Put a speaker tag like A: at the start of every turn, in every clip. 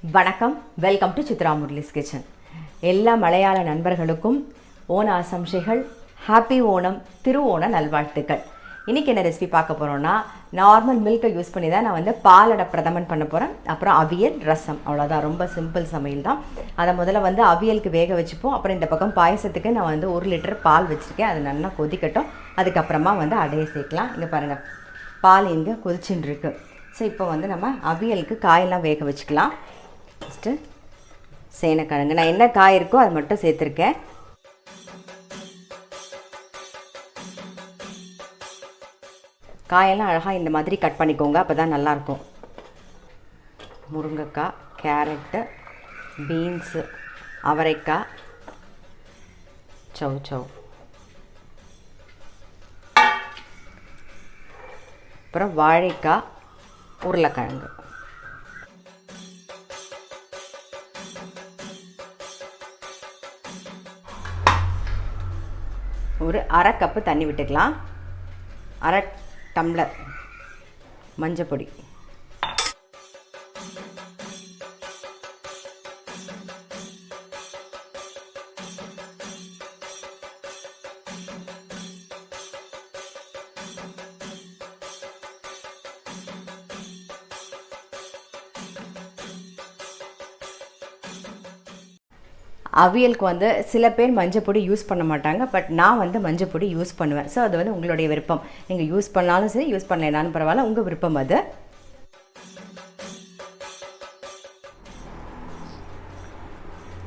A: வணக்கம், welcome to Chitra Murali's kitchen. எல்லா மலையாள நண்பர்களுக்கும் ஓண ஆசம்சைகள், ஹாப்பி ஓணம், திருவோண நல்வாழ்த்துக்கள். இன்றைக்கி என்ன ரெசிபி பார்க்க போகிறோன்னா, நார்மல் மில்கை யூஸ் பண்ணி தான் நான் வந்து பாலடை பிரதமன் பண்ண போகிறேன். அப்புறம் அவியல், ரசம், அவ்வளோதான். ரொம்ப சிம்பிள் சமையல் தான். அதை முதல்ல வந்து அவியலுக்கு வேக வச்சுப்போம். அப்புறம் இந்த பக்கம் பாயசத்துக்கு நான் வந்து 1 லிட்டர் பால் வச்சுருக்கேன். அது நல்லா கொதிக்கட்டும். அதுக்கப்புறமா வந்து அடையை சேர்க்கலாம். இங்கே பாருங்கள், பால் இங்கே கொதிச்சுன்னு இருக்குது. ஸோ இப்போ வந்து நம்ம அவியலுக்கு காயெல்லாம் வேக வச்சுக்கலாம். ஃபஸ்ட்டு சேனக்கிழங்கு, நான் என்ன காய் இருக்கோ அது மட்டும் சேர்த்துருக்கேன். காயெல்லாம் அழகாக இந்த மாதிரி கட் பண்ணிக்கோங்க, அப்போ தான் நல்லாயிருக்கும். முருங்கைக்காய், கேரட்டு, பீன்ஸு, அவரைக்காய், சவ் அப்புறம் வாழைக்காய், உருளைக்கிழங்கு. ஒரு அரை கப்பு தண்ணி விட்டுக்கலாம். அரை டம்ளர் மஞ்சப்பொடி, அவியலுக்கு வந்து சில பேர் மஞ்சப்பொடி யூஸ் பண்ண மாட்டாங்க. பட் நான் வந்து மஞ்சப்பொடி யூஸ் பண்ணுவேன். ஸோ அது வந்து உங்களுடைய விருப்பம். நீங்கள் யூஸ் பண்ணாலும் சரி, யூஸ் பண்ணலைனாலும் பரவாயில்ல, உங்கள் விருப்பம் அது.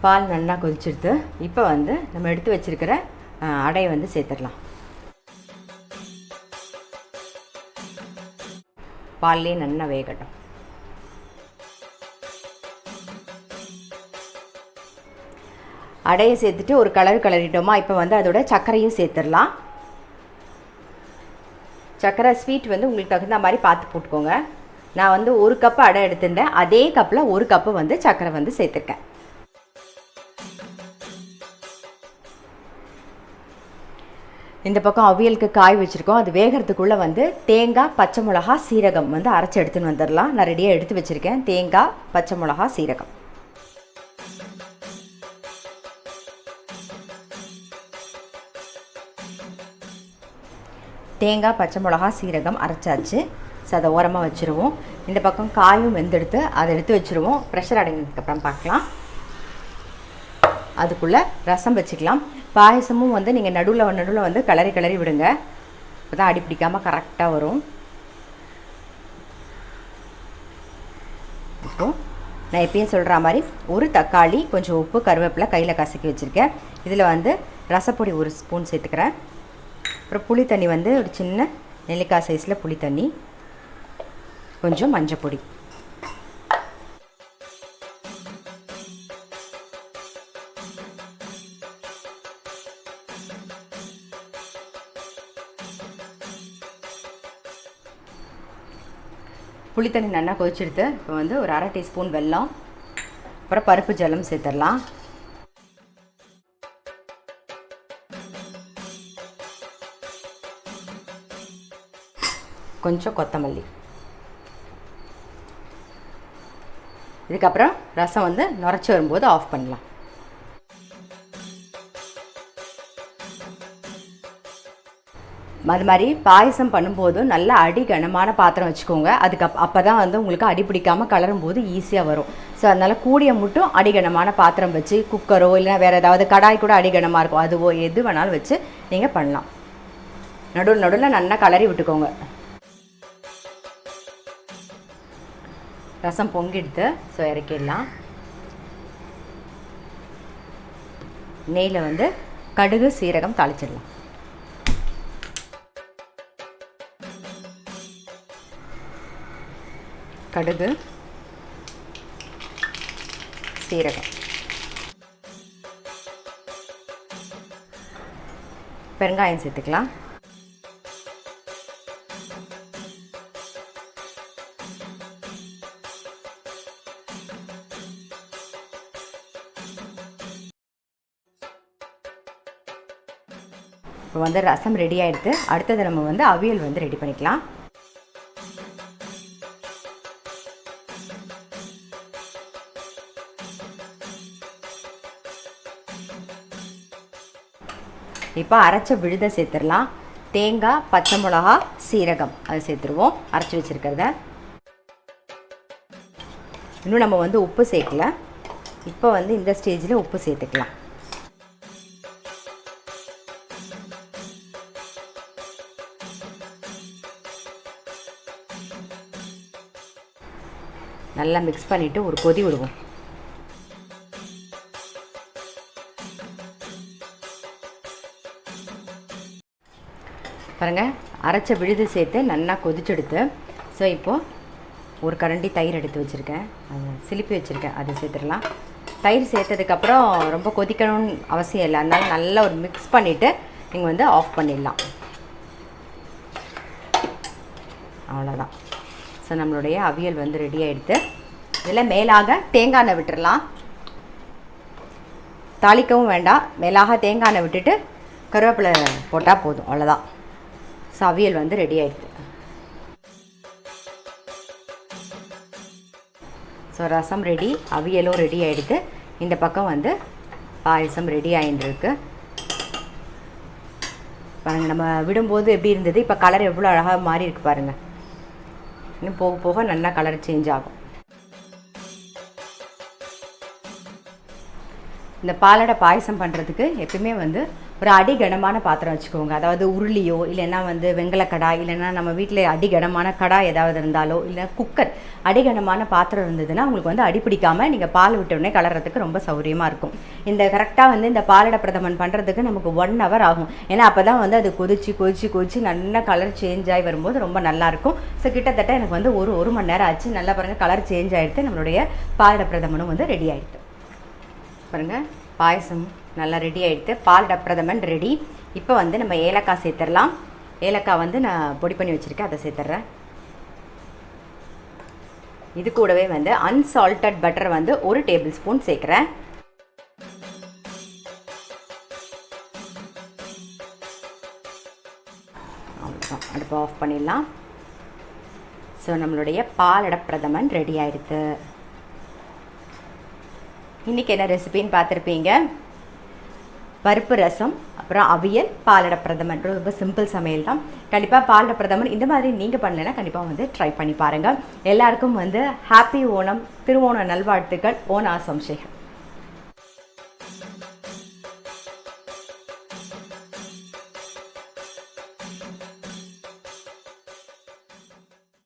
A: பால் நல்லா கொதிச்சிடுது. இப்போ வந்து நம்ம எடுத்து வச்சுருக்கிற அடையை வந்து சேர்த்துடலாம். பால்லேயே நல்லா வேகட்டும். அடையை சேர்த்துட்டு ஒரு கிளறிட்டோமா. இப்போ வந்து அதோட சர்க்கரையும் சேர்த்துடலாம். சர்க்கரை ஸ்வீட் வந்து உங்களுக்கு தகுந்த மாதிரி பார்த்து போட்டுக்கோங்க. நான் வந்து 1 கப்பு அடை எடுத்துட்டேன். அதே கப்பில் 1 கப்பு வந்து சர்க்கரை வந்து சேர்த்துருக்கேன். இந்த பக்கம் அவியலுக்கு காய் வச்சுருக்கோம். அது வேகிறதுக்குள்ளே வந்து தேங்காய், பச்சை மிளகா, சீரகம் வந்து அரைச்சி எடுத்துன்னு வந்துடலாம். நான் ரெடியாக எடுத்து வச்சுருக்கேன். தேங்காய், பச்சை மிளகா, சீரகம். தேங்காய், பச்சை மிளகா, சீரகம் அரைச்சாச்சு. ஸோ அதை ஓரமாக வச்சுருவோம். இந்த பக்கம் காயும் வெந்தெடுத்து அதை எடுத்து வச்சுருவோம். ப்ரெஷர் அடங்கினதுக்கப்புறம் பார்க்கலாம். அதுக்குள்ளே ரசம் வச்சுக்கலாம். பாயசமும் வந்து நீங்கள் நடுவில் வந்து கிளறி விடுங்க. அப்போ தான் அடி பிடிக்காமல் கரெக்டாக வரும். இப்போது நான் எப்பயும் சொல்கிற மாதிரி ஒரு தக்காளி, கொஞ்சம் உப்பு, கருவேப்பிலை கையில் கசக்கி வச்சுருக்கேன். இதில் வந்து ரசப்பொடி 1 ஸ்பூன் சேர்த்துக்கிறேன். அப்புறம் புளி தண்ணி வந்து ஒரு சின்ன நெல்லிக்காய் சைஸில் புளி தண்ணி, கொஞ்சம் மஞ்சப்பொடி. புளி தண்ணி நல்லா கொதிச்செடுத்து இப்போ வந்து ஒரு அரை டீஸ்பூன் வெல்லம், அப்புறம் பருப்பு ஜலம் சேர்த்துடலாம். கொஞ்சம் கொத்தமல்லி. இதுக்கப்புறம் ரசம் வந்து நுரைச்சி வரும்போது ஆஃப் பண்ணலாம். அது மாதிரி பாயசம் பண்ணும்போது நல்ல அடி கனமான பாத்திரம் வச்சுக்கோங்க. அப்போ தான் வந்து உங்களுக்கு அடி பிடிக்காமல் கலரும்போது ஈஸியாக வரும். ஸோ அதனால் கூடிய மட்டும் அடிகனமான பாத்திரம் வச்சு, குக்கரோ இல்லைனா வேறு ஏதாவது கடாய் கூட அடிகனமாக இருக்கும், அதுவோ எது வேணாலும் வச்சு நீங்கள் பண்ணலாம். நடுவில் நல்லா கலரி விட்டுக்கோங்க. ரசம் பொங்கிடுது. ஸோ இறக்கிடலாம். நெய்யில் வந்து கடுகு, சீரகம் தாளிச்சிடலாம். கடுகு, சீரகம், பெருங்காயம் சேர்த்துக்கலாம். இப்போ வந்து ரசம் ரெடி ஆகிடுது. அடுத்தது நம்ம வந்து அவியல் வந்து ரெடி பண்ணிக்கலாம். இப்போ அரைச்ச விழுதை சேர்த்துடலாம். தேங்காய், பச்சை மிளகா, சீரகம் அது சேர்த்துருவோம் அரைச்சி வச்சுருக்கிறத. இன்னும் நம்ம வந்து உப்பு சேர்க்கல. இப்போ வந்து இந்த ஸ்டேஜில் உப்பு சேர்த்துக்கலாம். நல்லா மிக்ஸ் பண்ணிவிட்டு ஒரு கொதி விடுவோம். பாருங்கள், அரைச்ச விழுது சேர்த்து நல்லா கொதிச்செடுத்து. ஸோ இப்போது ஒரு கரண்டி தயிர் எடுத்து வச்சுருக்கேன், அது சிலிப்பி வச்சுருக்கேன், அது சேர்த்துடலாம். தயிர் சேர்த்ததுக்கப்புறம் ரொம்ப கொதிக்கணும்னு அவசியம் இல்லை. அதனால நல்லா ஒரு மிக்ஸ் பண்ணிவிட்டு நீங்கள் வந்து ஆஃப் பண்ணிடலாம். அவ்வளோதான். ஸோ நம்மளுடைய அவியல் வந்து ரெடி ஆகிடுது. இதில் மேலாக தேங்காய் எண்ணெய் விட்டுடலாம். தாளிக்கவும் வேண்டாம், மேலாக தேங்காய் எண்ணெய் விட்டுட்டு கருவேப்பிலை போட்டால் போதும். அவ்வளோதான். ஸோ அவியல் வந்து ரெடி ஆகிடுது. ஸோ ரசம் ரெடி, அவியலும் ரெடி ஆகிடுது. இந்த பக்கம் வந்து பாயசம் ரெடி ஆகிட்டுருக்கு. பாருங்கள், நம்ம விடும்போது எப்படி இருந்தது, இப்போ கலர் எவ்வளோ அழகாக மாறி இருக்குது பாருங்கள். இன்னும் போக போக நல்லா கலர் சேஞ்ச் ஆகும். இந்த பாலடை பாயசம் பண்ணுறதுக்கு எப்பயுமே வந்து ஒரு அடிகனமான பாத்திரம் வச்சுக்கோங்க. அதாவது உருளியோ இல்லைன்னா வந்து வெங்கல கடாய், இல்லைன்னா நம்ம வீட்டில் அடிகனமான கடாய் ஏதாவது இருந்தாலோ, இல்லை குக்கர் அடிகனமான பாத்திரம் இருந்ததுன்னா உங்களுக்கு வந்து அடிப்பிடிக்காமல் நீங்கள் பால் விட்டோடனே கலர்றதுக்கு ரொம்ப சௌரியமாக இருக்கும். இந்த கரெக்டாக வந்து இந்த பாலடை பிரதமன் பண்ணுறதுக்கு நமக்கு 1 hour ஆகும். ஏன்னா அப்போ தான் வந்து அது கொதிச்சு நல்லா கலர் சேஞ்ச் ஆகி வரும்போது ரொம்ப நல்லாயிருக்கும். ஸோ கிட்டத்தட்ட எனக்கு வந்து ஒரு மணி நேரம் ஆச்சு. நல்லா பாருங்கள், கலர் சேஞ்ச் ஆகிடுது. நம்மளுடைய பாலடை பிரதமனும் வந்து ரெடி ஆகிடுது. பாருங்கள், பாயசம் நல்லா ரெடி ஆகிடுது. பாலடை பிரதமன் ரெடி. இப்போ வந்து நம்ம ஏலக்காய் சேர்த்துடலாம். ஏலக்காய் வந்து நான் பொடி பண்ணி வச்சுருக்கேன், அதை சேர்த்துட்றேன். இது கூடவே வந்து அன்சால்டட் பட்டர் வந்து 1 டேபிள் ஸ்பூன் சேர்க்குறேன். அவ்வளோதான், அடுப்பை ஆஃப் பண்ணிடலாம். ஸோ நம்மளுடைய பாலடை பிரதமன் ரெடி ஆகிடுது. இன்றைக்கி என்ன ரெசிபின்னு பார்த்துருப்பீங்க. பருப்பு ரசம், அப்புறம் அவியல், பாலடை பிரதமன். ரொம்ப சிம்பிள் சமையல் தான். கண்டிப்பாக பாலடை பிரதமன் இந்த மாதிரி நீங்கள் பண்ணலைன்னா கண்டிப்பாக வந்து ட்ரை பண்ணி பாருங்கள். எல்லாருக்கும் வந்து ஹாப்பி ஓணம், திருவோண நல்வாழ்த்துக்கள். ஓண ஆசம்சைகள்.